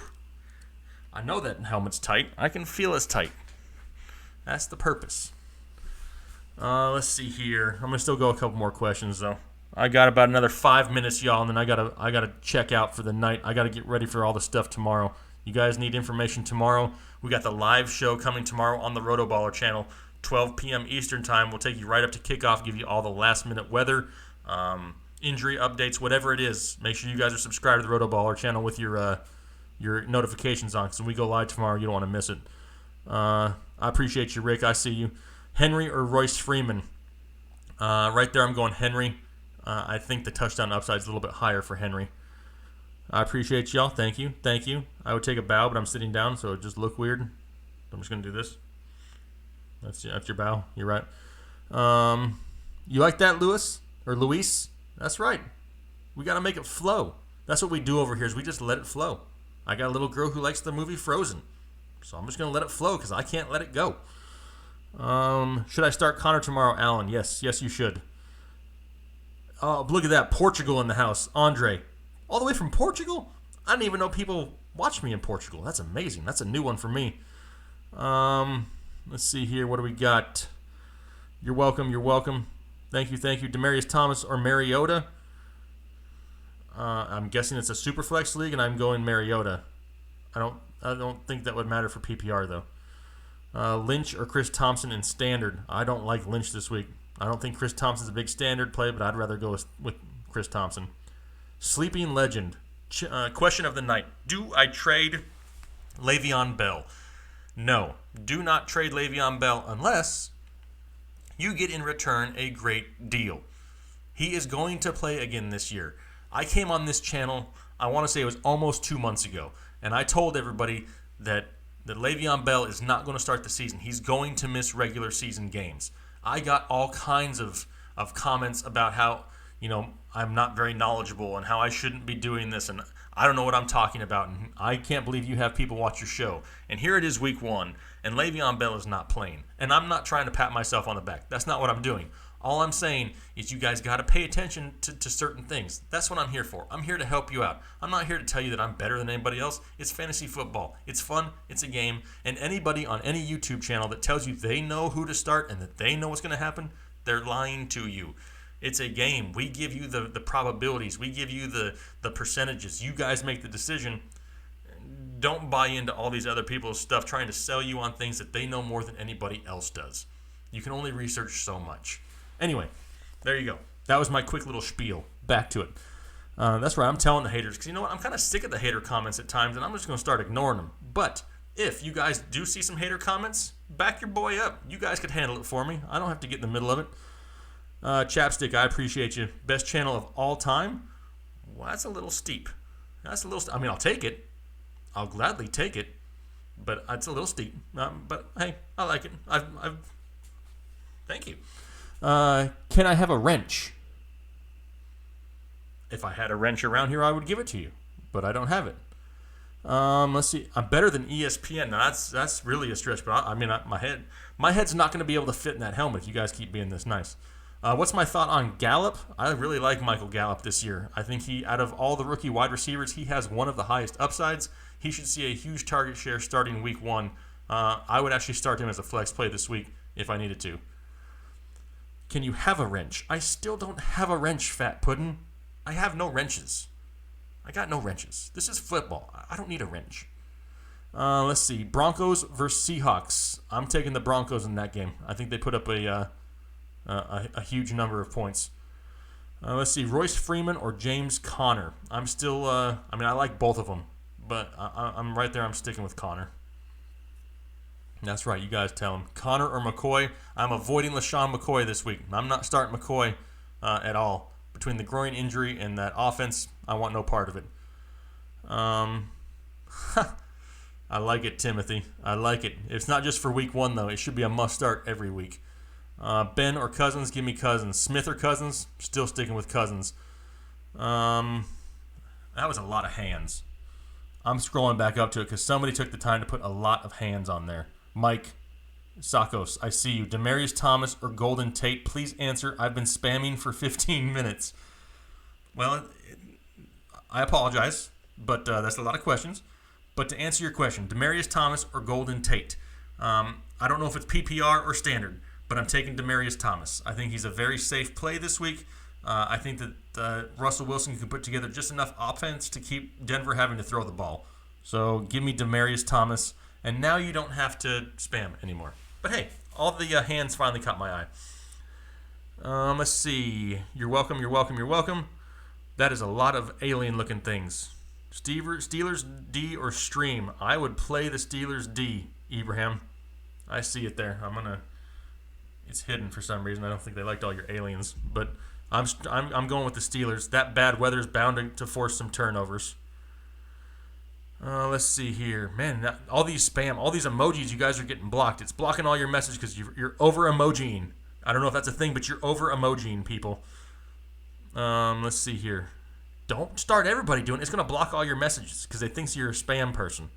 I know that helmet's tight. I can feel it's tight. That's the purpose. Let's see here. I'm gonna still go a couple more questions though. I got about another 5 minutes, y'all, and then I gotta check out for the night. I gotta get ready for all the stuff tomorrow. You guys need information tomorrow. We got the live show coming tomorrow on the RotoBaller channel, 12 p.m. Eastern time. We'll take you right up to kickoff, give you all the last-minute weather, injury updates, whatever it is. Make sure you guys are subscribed to the RotoBaller channel with your notifications on, because when we go live tomorrow, you don't want to miss it. I appreciate you, Rick. I see you. Henry or Royce Freeman? Right there, I'm going Henry. I think the touchdown upside is a little bit higher for Henry. I appreciate y'all. Thank you. Thank you. I would take a bow, but I'm sitting down, so it just look weird. I'm just going to do this. That's your bow. You're right. You like that, Luis? Or Luis? That's right. We got to make it flow. That's what we do over here is we just let it flow. I got a little girl who likes the movie Frozen. So I'm just going to let it flow because I can't let it go. Should I start Connor tomorrow, Alan? Yes, you should. Oh, look at that. Portugal in the house. Andre. All the way from Portugal? I didn't even know people watch me in Portugal. That's amazing. That's a new one for me. Let's see here. What do we got? You're welcome. Thank you. Demaryius Thomas or Mariota? I'm guessing it's a Superflex league, and I'm going Mariota. I don't think that would matter for PPR, though. Lynch or Chris Thompson in Standard? I don't like Lynch this week. I don't think Chris Thompson's a big Standard play, but I'd rather go with Chris Thompson. Sleeping Legend. Question of the night. Do I trade Le'Veon Bell? No. Do not trade Le'Veon Bell unless you get in return a great deal. He is going to play again this year. I came on this channel, I want to say it was almost 2 months ago, and I told everybody that Le'Veon Bell is not going to start the season. He's going to miss regular season games. I got all kinds of comments about how, I'm not very knowledgeable and how I shouldn't be doing this, and I don't know what I'm talking about, and I can't believe you have people watch your show. And here it is week 1, and Le'Veon Bell is not playing. And I'm not trying to pat myself on the back. That's not what I'm doing. All I'm saying is you guys got to pay attention to certain things. That's what I'm here for. I'm here to help you out. I'm not here to tell you that I'm better than anybody else. It's fantasy football. It's fun. It's a game. And anybody on any YouTube channel that tells you they know who to start and that they know what's going to happen, they're lying to you. It's a game. We give you the probabilities. We give you the percentages. You guys make the decision. Don't buy into all these other people's stuff trying to sell you on things that they know more than anybody else does. You can only research so much. Anyway, there you go. That was my quick little spiel. Back to it. That's right. I'm telling the haters because you know what? I'm kind of sick of the hater comments at times, and I'm just going to start ignoring them. But if you guys do see some hater comments, back your boy up. You guys could handle it for me. I don't have to get in the middle of it. Chapstick, I appreciate you. Best channel of all time? Well, that's a little steep. I mean, I'll take it. I'll gladly take it. But it's a little steep. But hey, I like it. Thank you. Can I have a wrench? If I had a wrench around here, I would give it to you. But I don't have it. Let's see. I'm better than ESPN. Now, that's really a stretch. But my head's not going to be able to fit in that helmet if you guys keep being this nice. What's my thought on Gallup? I really like Michael Gallup this year. I think out of all the rookie wide receivers, he has one of the highest upsides. He should see a huge target share starting week 1. I would actually start him as a flex play this week if I needed to. Can you have a wrench? I still don't have a wrench, Fat Puddin'. I have no wrenches. I got no wrenches. This is football. I don't need a wrench. Let's see. Broncos versus Seahawks. I'm taking the Broncos in that game. I think they put up a huge number of points. Let's see. Royce Freeman or James Conner. I'm still, I like both of them. But I'm right there. I'm sticking with Conner. That's right. You guys tell him. Conner or McCoy. I'm avoiding LaShawn McCoy this week. I'm not starting McCoy at all. Between the groin injury and that offense, I want no part of it. I like it, Timothy. I like it. It's not just for week 1, though. It should be a must-start every week. Ben or Cousins, give me Cousins. Smith or Cousins, still sticking with Cousins. That was a lot of hands. I'm scrolling back up to it because somebody took the time to put a lot of hands on there. Mike Sakos, I see you. Demaryius Thomas or Golden Tate, please answer. I've been spamming for 15 minutes. Well, I apologize, but that's a lot of questions. But to answer your question, Demaryius Thomas or Golden Tate, I don't know if it's PPR or standard, but I'm taking Demaryius Thomas. I think he's a very safe play this week. I think that Russell Wilson can put together just enough offense to keep Denver having to throw the ball. So give me Demaryius Thomas, and now you don't have to spam anymore. But hey, all the hands finally caught my eye. Let's see. You're welcome, you're welcome, you're welcome. That is a lot of alien-looking things. Steelers D or stream. I would play the Steelers D, Ibrahim. I see it there. It's hidden for some reason. I don't think they liked all your aliens, but I'm going with the Steelers. That bad weather is bound to force some turnovers. Let's see here. Man, all these spam, all these emojis, you guys are getting blocked. It's blocking all your messages because you're over-emojiing. I don't know if that's a thing, but you're over-emojiing people. Let's see here. Don't start everybody doing it. It's going to block all your messages because they think you're a spam person.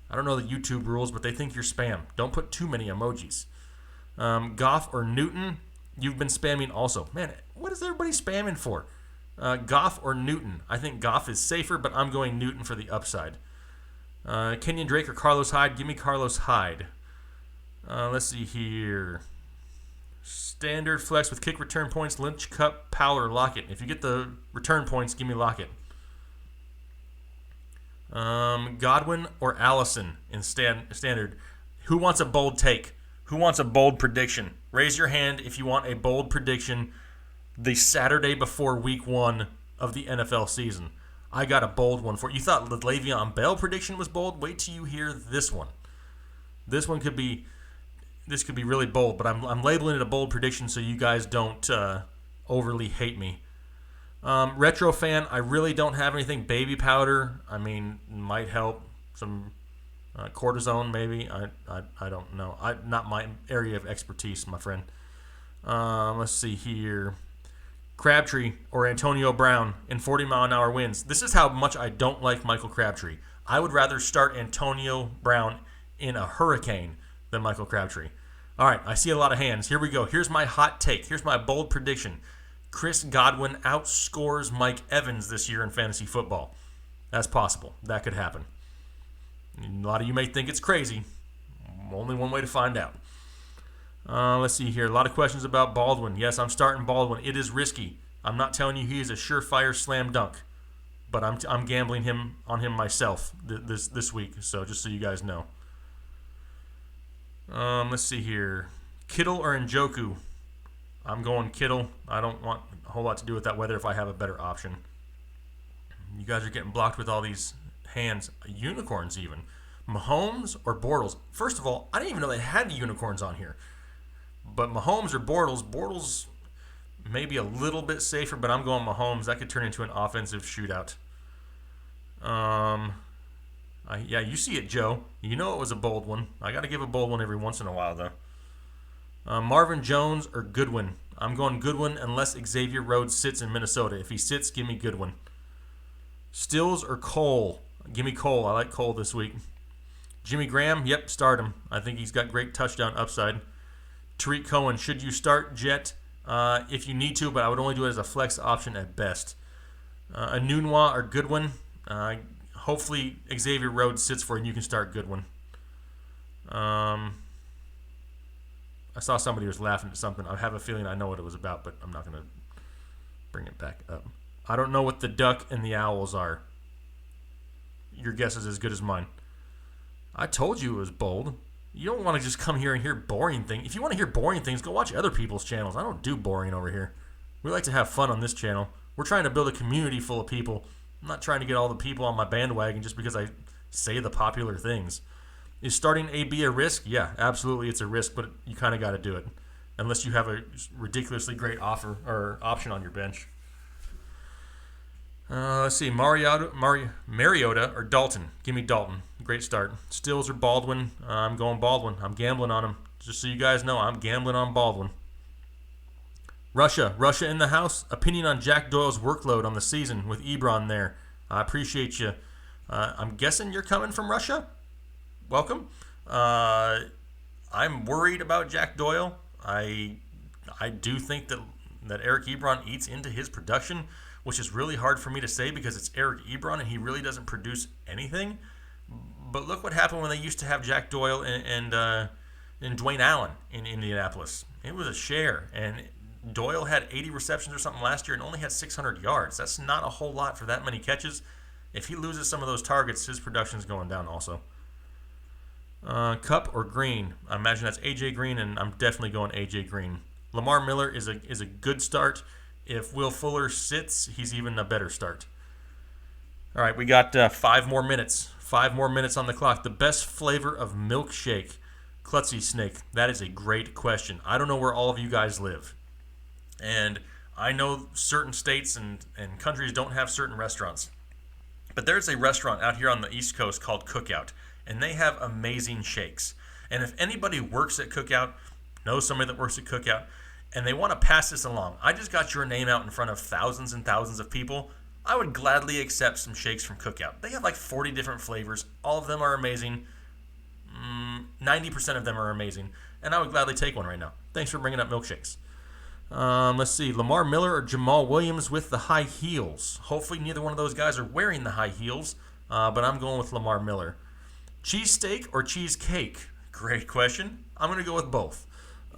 I don't know the YouTube rules, but they think you're spam. Don't put too many emojis. Goff or Newton, you've been spamming also. Man, what is everybody spamming for? Goff or Newton. I think Goff is safer, but I'm going Newton for the upside. Kenyon Drake or Carlos Hyde. Give me Carlos Hyde. Let's see here. Standard flex with kick return points, Lynch, Cup, Powell, or Lockett. If you get the return points, give me Lockett. Godwin or Allison in standard. Who wants a bold take? Who wants a bold prediction? Raise your hand if you want a bold prediction the Saturday before week 1 of the NFL season. I got a bold one for you. You thought the Le'Veon Bell prediction was bold? Wait till you hear this one. This could be really bold, but I'm labeling it a bold prediction so you guys don't overly hate me. Retro fan, I really don't have anything. Baby powder, might help. Some cortisone, maybe. I don't know. Not my area of expertise, my friend. Let's see here. Crabtree or Antonio Brown in 40-mile-an-hour winds. This is how much I don't like Michael Crabtree. I would rather start Antonio Brown in a hurricane than Michael Crabtree. All right, I see a lot of hands. Here we go. Here's my hot take. Here's my bold prediction. Chris Godwin outscores Mike Evans this year in fantasy football. That's possible. That could happen. A lot of you may think it's crazy. Only one way to find out. Let's see here. A lot of questions about Baldwin. Yes, I'm starting Baldwin. It is risky. I'm not telling you he is a surefire slam dunk, but I'm gambling on him myself this week. So just so you guys know. Let's see here. Kittle or Njoku? I'm going Kittle. I don't want a whole lot to do with that weather if I have a better option. You guys are getting blocked with all these hands. Unicorns even. Mahomes or Bortles? First of all, I didn't even know they had unicorns on here. But Mahomes or Bortles? maybe a little bit safer, but I'm going Mahomes. That could turn into an offensive shootout. Yeah, you see it, Joe. You know it was a bold one. I got to give a bold one every once in a while, though. Marvin Jones or Goodwin? I'm going Goodwin unless Xavier Rhodes sits in Minnesota. If he sits, give me Goodwin. Stills or Cole? Give me Cole. I like Cole this week. Jimmy Graham? Yep, start him. I think he's got great touchdown upside. Tariq Cohen, should you start Jet? If you need to, but I would only do it as a flex option at best. Anunwa or Goodwin? Hopefully Xavier Rhodes sits for it and you can start Goodwin. I saw somebody was laughing at something. I have a feeling I know what it was about, but I'm not going to bring it back up. I don't know what the duck and the owls are. Your guess is as good as mine. I told you it was bold. You don't want to just come here and hear boring things. If you want to hear boring things, go watch other people's channels. I don't do boring over here. We like to have fun on this channel. We're trying to build a community full of people. I'm not trying to get all the people on my bandwagon just because I say the popular things. Is starting AB a risk? Yeah, absolutely it's a risk, but you kind of got to do it. Unless you have a ridiculously great offer or option on your bench. Let's see, Mariota or Dalton. Give me Dalton. Great start. Stills or Baldwin. I'm going Baldwin. I'm gambling on him. Just so you guys know, I'm gambling on Baldwin. Russia in the house. Opinion on Jack Doyle's workload on the season with Ebron there. I appreciate you. I'm guessing you're coming from Russia? Welcome. I'm worried about Jack Doyle. I do think that Eric Ebron eats into his production, which is really hard for me to say because it's Eric Ebron and he really doesn't produce anything. But look what happened when they used to have Jack Doyle and Dwayne Allen in Indianapolis. It was a share, and Doyle had 80 receptions or something last year and only had 600 yards. That's not a whole lot for that many catches. If he loses some of those targets, his production's going down also. Cup or Green? I imagine that's A.J. Green, and I'm definitely going A.J. Green. Lamar Miller is a good start. If Will Fuller sits, he's even a better start. All right, we got 5 more minutes. 5 more minutes on the clock. The best flavor of milkshake. Klutzy Snake, that is a great question. I don't know where all of you guys live. And I know certain states and countries don't have certain restaurants. But there's a restaurant out here on the East Coast called Cookout. And they have amazing shakes. And if anybody works at Cookout, knows somebody that works at Cookout, and they want to pass this along, I just got your name out in front of thousands and thousands of people, I would gladly accept some shakes from Cookout. They have like 40 different flavors. All of them are amazing. 90% of them are amazing. And I would gladly take one right now. Thanks for bringing up milkshakes. Let's see. Lamar Miller or Jamal Williams with the high heels. Hopefully neither one of those guys are wearing the high heels, but I'm going with Lamar Miller. Cheesesteak or cheesecake? Great question. I'm going to go with both.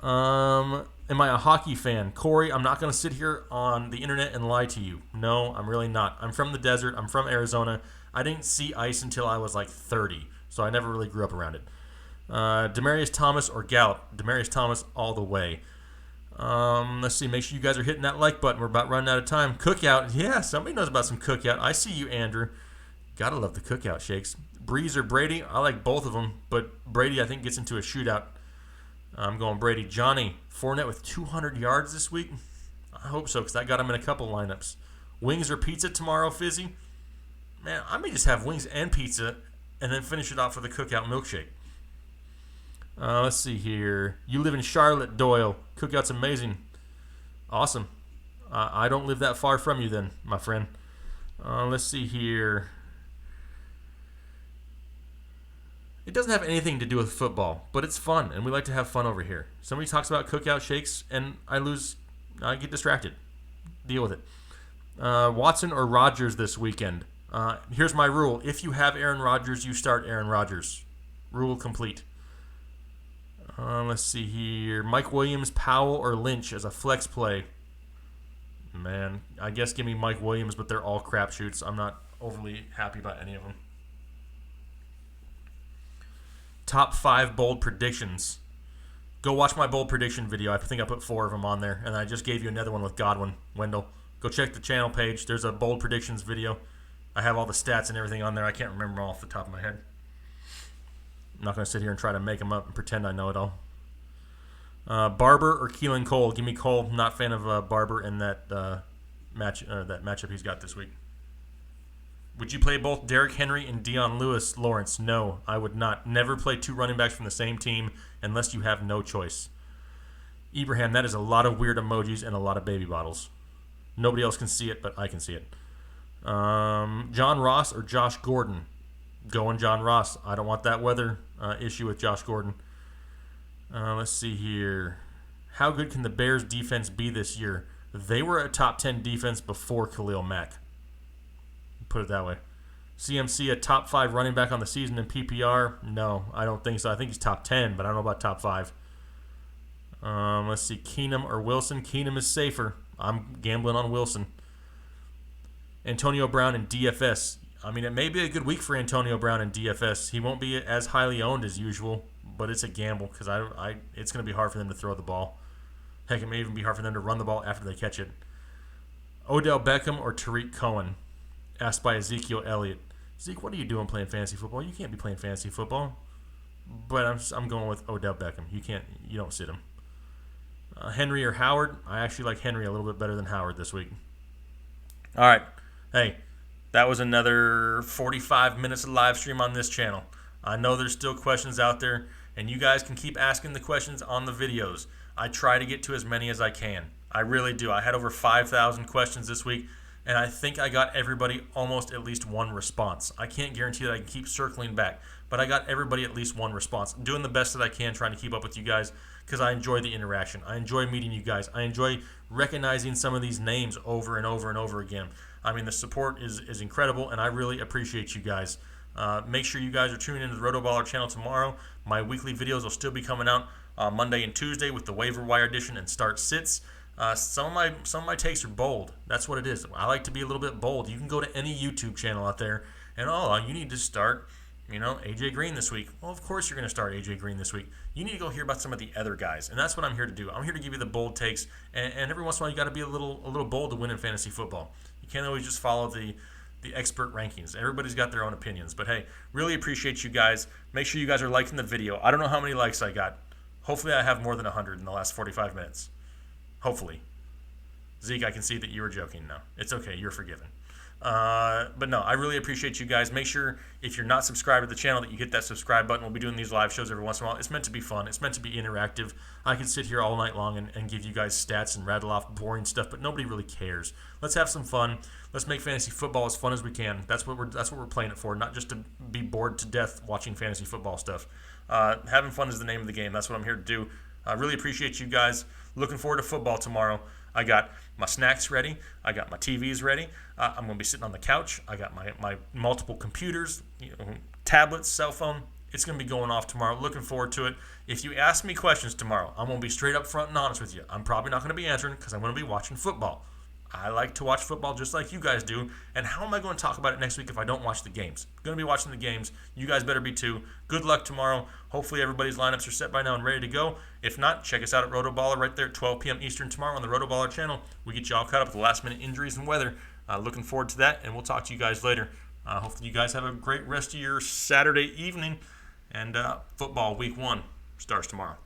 Am I a hockey fan? Corey, I'm not going to sit here on the internet and lie to you. No, I'm really not. I'm from the desert. I'm from Arizona. I didn't see ice until I was like 30, so I never really grew up around it. Demaryius Thomas or Gallup? Demaryius Thomas all the way. Let's see. Make sure you guys are hitting that like button. We're about running out of time. Cookout. Yeah, somebody knows about some Cookout. I see you, Andrew. Gotta love the Cookout shakes. Breeze or Brady? I like both of them, but Brady, I think, gets into a shootout. I'm going Brady. Johnny Fournette with 200 yards this week? I hope so, because I got him in a couple lineups. Wings or pizza tomorrow, Fizzy? Man, I may just have wings and pizza and then finish it off with a Cookout milkshake. Let's see here. You live in Charlotte, Doyle. Cookout's amazing. Awesome. I don't live that far from you then, my friend. Let's see here. It doesn't have anything to do with football, but it's fun, and we like to have fun over here. Somebody talks about Cookout shakes, and I get distracted. Deal with it. Watson or Rodgers this weekend? Here's my rule. If you have Aaron Rodgers, you start Aaron Rodgers. Rule complete. Let's see here. Mike Williams, Powell, or Lynch as a flex play? Man, I guess give me Mike Williams, but they're all crapshoots. I'm not overly happy about any of them. Top 5 bold predictions. Go watch my bold prediction video. I think I put 4 of them on there, and I just gave you another one with Godwin, Wendell. Go check the channel page. There's a bold predictions video. I have all the stats and everything on there. I can't remember them all off the top of my head. I'm not going to sit here and try to make them up and pretend I know it all. Barber or Keelan Cole? Give me Cole. Not a fan of Barber in that matchup he's got this week. Would you play both Derrick Henry and Deion Lewis, Lawrence? No, I would not. Never play two running backs from the same team unless you have no choice. Ibrahim, that is a lot of weird emojis and a lot of baby bottles. Nobody else can see it, but I can see it. John Ross or Josh Gordon? Going John Ross. I don't want that weather issue with Josh Gordon. Let's see here. How good can the Bears defense be this year? They were a top 10 defense before Khalil Mack. Put it that way. CMC, a top 5 running back on the season in PPR? No, I don't think so. I think he's top 10, but I don't know about top 5. Let's see. Keenum or Wilson? Keenum is safer. I'm gambling on Wilson. Antonio Brown in DFS. I mean, it may be a good week for Antonio Brown in DFS. He won't be as highly owned as usual, but it's a gamble because it's going to be hard for them to throw the ball. Heck, it may even be hard for them to run the ball after they catch it. Odell Beckham or Tariq Cohen? Asked by Ezekiel Elliott. Zeke, what are you doing playing fantasy football? You can't be playing fantasy football. But I'm going with Odell Beckham. You don't sit him. Henry or Howard? I actually like Henry a little bit better than Howard this week. All right. Hey, that was another 45 minutes of live stream on this channel. I know there's still questions out there, and you guys can keep asking the questions on the videos. I try to get to as many as I can. I really do. I had over 5,000 questions this week, and I think I got everybody almost at least one response. I can't guarantee that I can keep circling back, but I got everybody at least one response. I'm doing the best that I can trying to keep up with you guys because I enjoy the interaction. I enjoy meeting you guys. I enjoy recognizing some of these names over and over and over again. I mean, the support is incredible, and I really appreciate you guys. Make sure you guys are tuning into the RotoBaller channel tomorrow. My weekly videos will still be coming out Monday and Tuesday with the waiver wire edition and start sits. Some of my takes are bold. That's what it is. I like to be a little bit bold. You can go to any YouTube channel out there and you need to start, AJ Green this week. Well, of course you're going to start AJ Green this week. You need to go hear about some of the other guys, and that's what I'm here to do. I'm here to give you the bold takes, and every once in a while you got to be a little bold to win in fantasy football. You can't always just follow the expert rankings. Everybody's got their own opinions, but hey, really appreciate you guys. Make sure you guys are liking the video. I don't know how many likes I got. Hopefully I have more than 100 in the last 45 minutes. Hopefully. Zeke, I can see that you were joking now. It's okay. You're forgiven. But no, I really appreciate you guys. Make sure if you're not subscribed to the channel that you hit that subscribe button. We'll be doing these live shows every once in a while. It's meant to be fun. It's meant to be interactive. I can sit here all night long and give you guys stats and rattle off boring stuff, but nobody really cares. Let's have some fun. Let's make fantasy football as fun as we can. That's what we're playing it for, not just to be bored to death watching fantasy football stuff. Having fun is the name of the game. That's what I'm here to do. I really appreciate you guys. Looking forward to football tomorrow. I got my snacks ready. I got my TVs ready. I'm going to be sitting on the couch. I got my multiple computers, tablets, cell phone. It's going to be going off tomorrow. Looking forward to it. If you ask me questions tomorrow, I'm going to be straight up front and honest with you. I'm probably not going to be answering because I'm going to be watching football. I like to watch football just like you guys do. And how am I going to talk about it next week if I don't watch the games? I'm going to be watching the games. You guys better be too. Good luck tomorrow. Hopefully everybody's lineups are set by now and ready to go. If not, check us out at RotoBaller right there at 12 p.m. Eastern tomorrow on the RotoBaller channel. We get you all caught up with the last-minute injuries and weather. Looking forward to that, and we'll talk to you guys later. Hopefully you guys have a great rest of your Saturday evening. And football week 1 starts tomorrow.